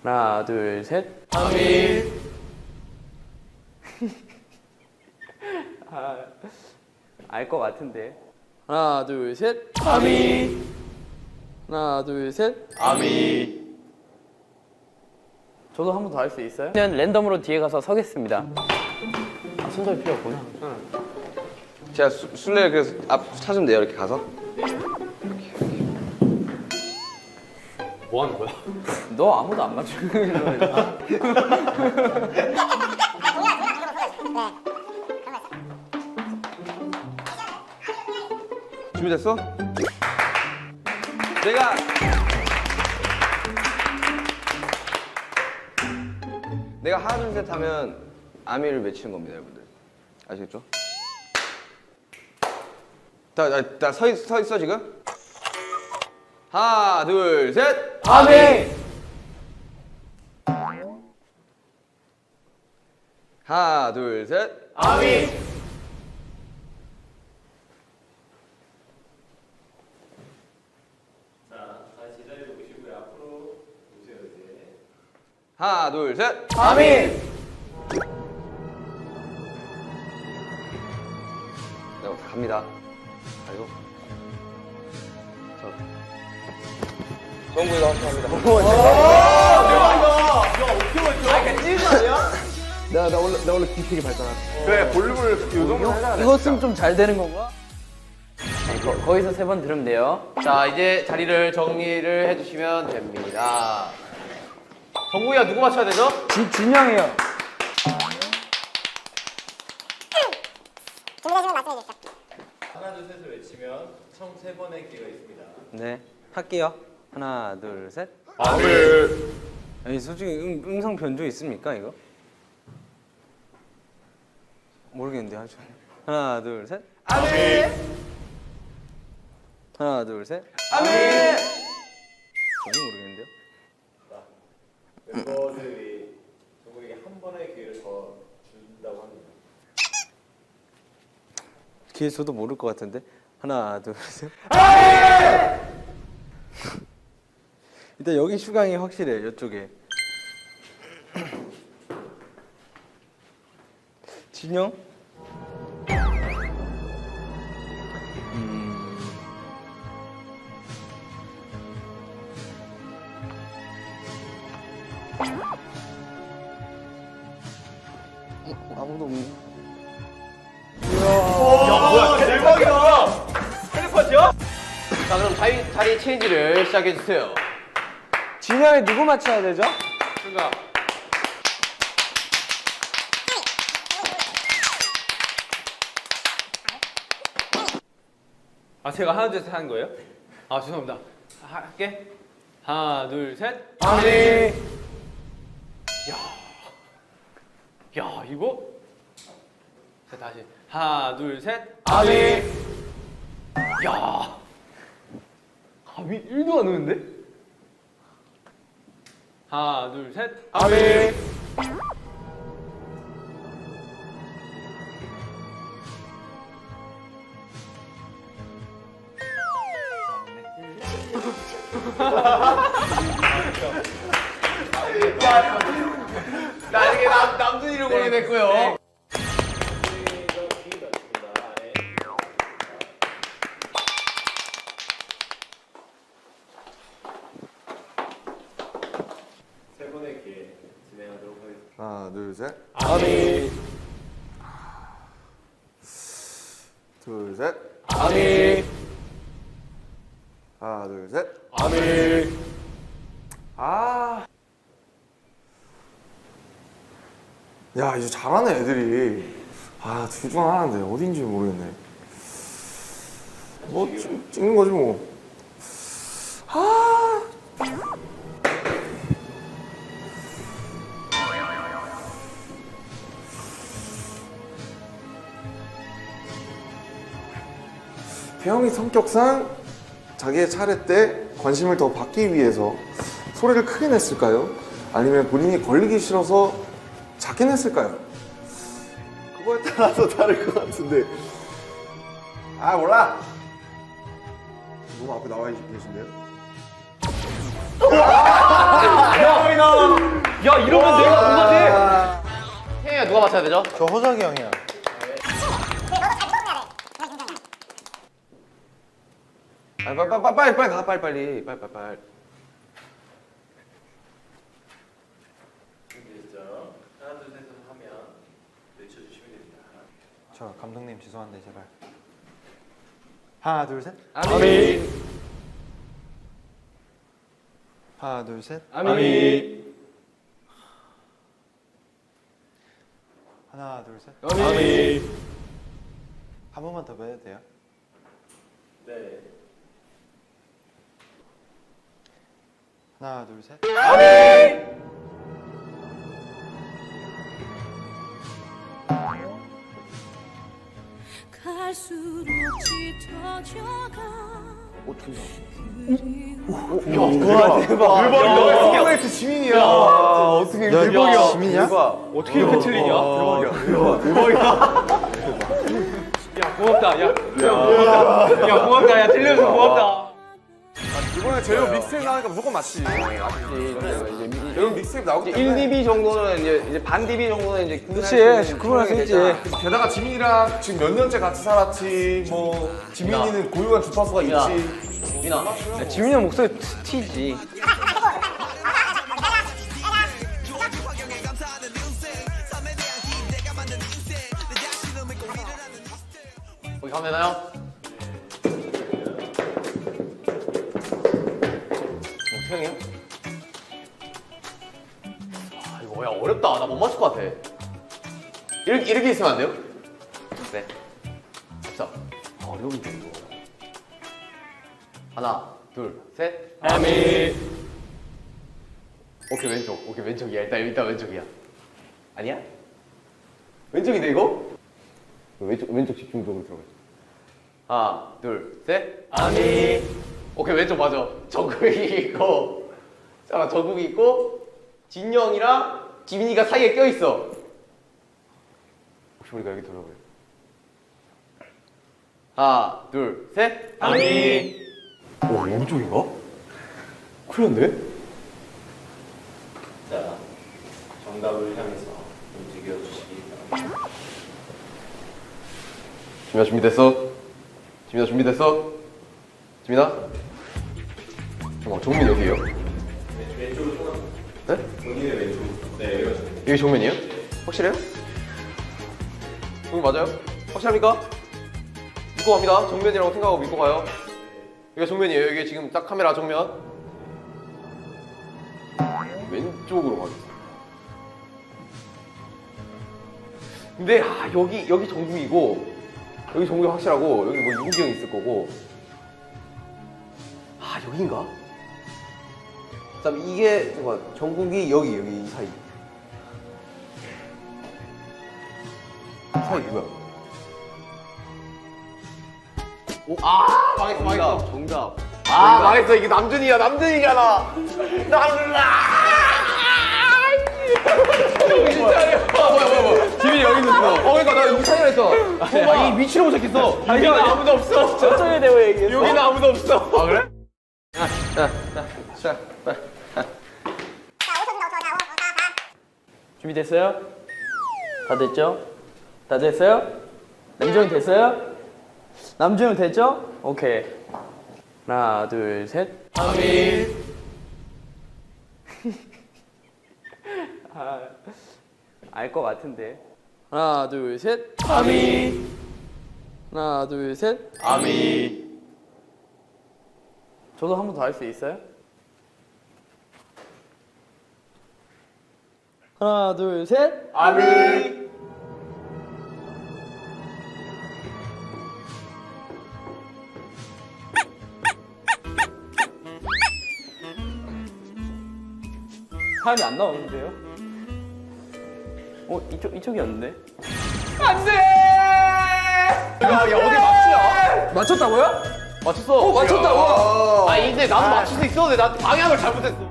하나, 둘, 셋. 아미. 알 것 같은데. 하나, 둘, 셋. 아미. 하나, 둘, 셋. 아미. 저도 한 번 더 할 수 있어요? 그냥 랜덤으로 뒤에 가서 서겠습니다. 아, 손잡이 필요 없구나. 제가 술래 그래서 앞 찾으면 돼요. 이렇게 가서. 뭐 하는 거야? 너 아무도 안 맞추는 거야. 준비됐어? 내가 하나 둘 셋 하면 아미를 외치는 겁니다, 여러분들. 아시겠죠? 나 서 있어 지금? 하나 둘 셋. 아미. 하나 둘 셋. 아미. 하나 둘 셋. 아미. 네, 갑니다. 그리고 정국이가 함께합니다. 나 원래 기필이 발전한. 그래 볼륨을 요 정도 해야 돼. 이거 쓰면 좀 잘 되는 건가? 거기서 3번 들으면 돼요. 자, 이제 자리를 정리를 해주시면 됩니다. 정국이가 누구 맞춰야 되죠? 준영이요. 준비되시면 말씀해 주십시오. 하나 둘 셋을 외치면 총 3번의 기회가 있습니다. 네, 할게요. 하나, 둘, 셋. 아미. 아니 솔직히 음성 변조 있습니까 이거? 모르겠는데 하죠. 하나, 둘, 셋. 아미. 하나, 둘, 셋. 아미. 전혀 모르겠는데요. 멤버들이 정국에게 한 번의 기회를 더 준다고 합니다. 기회 저도 모를 것 같은데. 하나, 둘, 셋. 일단 여기 슈강이 확실해. 이쪽에. 진영? 아무도 없네. 뭐야, 대박이다. 텔레파시야? 자, 그럼 자리 체인지를 시작해 주세요. 진영이 누구 맞춰야 되죠? 그러니까 제가 하나 둘 셋 하는 거예요? 아, 죄송합니다. 할게. 하나, 둘, 셋. 아니. 야, 이거? 자, 다시. 하나, 둘, 셋. 아니. 야. 감이 1도 안 오는데? 하나, 둘, 셋. 아니. 나중에 남준이를 고르게 됐고요. 세 번의 기회 진행하도록 하겠습니다. 하나 둘 셋. 아니. 둘 셋. 아니. 하나 둘 셋. 아니. 아. 야 이제 잘하네 애들이. 아 둘 중 하나인데 어딘지 모르겠네. 뭐 찍는 거지 뭐. 아. 태영이 성격상 자기의 차례 때 관심을 더 받기 위해서 소리를 크게 냈을까요? 아니면 본인이 걸리기 싫어서 작게 냈을까요? 그거에 따라서 다를 것 같은데. 아 몰라. 너무 앞에 나와 계신데요? 이러면 내가 뭔가 돼. 태영이가 누가 맞춰야 되죠? 저 호석이 형이야. 빨리 가 빨리. 하나 둘 셋 하면 외쳐주시면 됩니다. 저 감독님 죄송한데 제발. 하나 둘 셋. 아미. 하나 둘 셋. 아미. 하나 둘 셋. 아미. 한 번만 더 해도 돼요? 네. 하나 둘 셋. 갈수록 짙어져가 와 대박. 스케이트 지민이야. 어떻게 대박이야. 지민이야? 어떻게 이렇게 틀리냐? 대박이야. 야 고맙다. 야 고맙다. 야 틀려서 고맙다. 이번에 제로 믹스테이프 나오니까 무조건 맞지. 제로 믹스테이프 나오기 때문에. 1dB 정도는 이제 반 dB 정도는 이제 그렇지, 그건 할수 있지. 게다가 지민이랑 지금 몇 년째 같이 살았지. 뭐 지민이는 고유한 주파수가 있지. 민아. 야, 지민이 형 목소리 튀지. 거기 가면 되나요? 태영이요? 아 이거 야 어렵다. 나 못 맞출 것 같아. 이렇게 있으면 안 돼요? 네. 자 어려운데 이거. 하나 둘 셋. 아미. 오케이 왼쪽. 오케이 왼쪽이야. 일단 왼쪽이야. 아니야? 왼쪽인데 이거? 왼쪽 집중적으로 들어가. 하나 둘 셋. 아미. 오케이 왼쪽 맞아. 정국이 있고 잠깐 정국이 있고 진영이랑 지민이가 사이에 껴있어. 혹시 우리가 여기 돌아가요? 하나 둘 셋. 아미. 오 오른쪽인가? 큰일 났네. 자, 정답을 향해서 움직여 주시기 바랍니다. 지민아 준비됐어? 지민아 준비됐어? 지민아? 잠깐만 정민 어디에요? 왼쪽으로 조금. 네? 본인의 왼쪽. 네, 여기가 정면. 여기 정면이에요? 확실해요? 정면 맞아요? 확실합니까? 믿고 갑니다. 정면이라고 생각하고 믿고 가요. 여기가 정면이에요. 여기 지금 딱 카메라 정면. 왼쪽으로 가겠습니다. 근데 여기 정국이고 여기 정국이 확실하고 여기 뭐 이국이 형 있을 거고. 여긴가? 그다음 이게 잠깐 정국이 여기 이 사이. 사이 누구야? 오, 망했어. 정답. 망했어. 이게 남준이잖아. 진짜요? 뭐야. 지민이 여기 있었어. 그러니까 나 여기 사이라 했잖아. 이 위치로 도착했어. 여기는 아무도 없어. 저쪽에 대고 얘기했어. 여기는 아무도 없어. 아 그래? 준비됐어요? 다 됐죠? 다 됐어요? 남준이 됐어요? 남준이 됐죠? 오케이. 하나, 둘, 셋. 아미. 알 것 같은데. 하나, 둘, 셋. 아미. 하나, 둘, 셋. 아미. 저도 한 번 더 할 수 있어요? 하나, 둘, 셋. 아미. 사람이 안 나오는데요? 이쪽이었는데? 야 어디 맞추냐? 맞췄다고요? 맞췄어. 맞췄다고? 근데 나도 맞출 수 있었는데 나 방향을 잘못했어.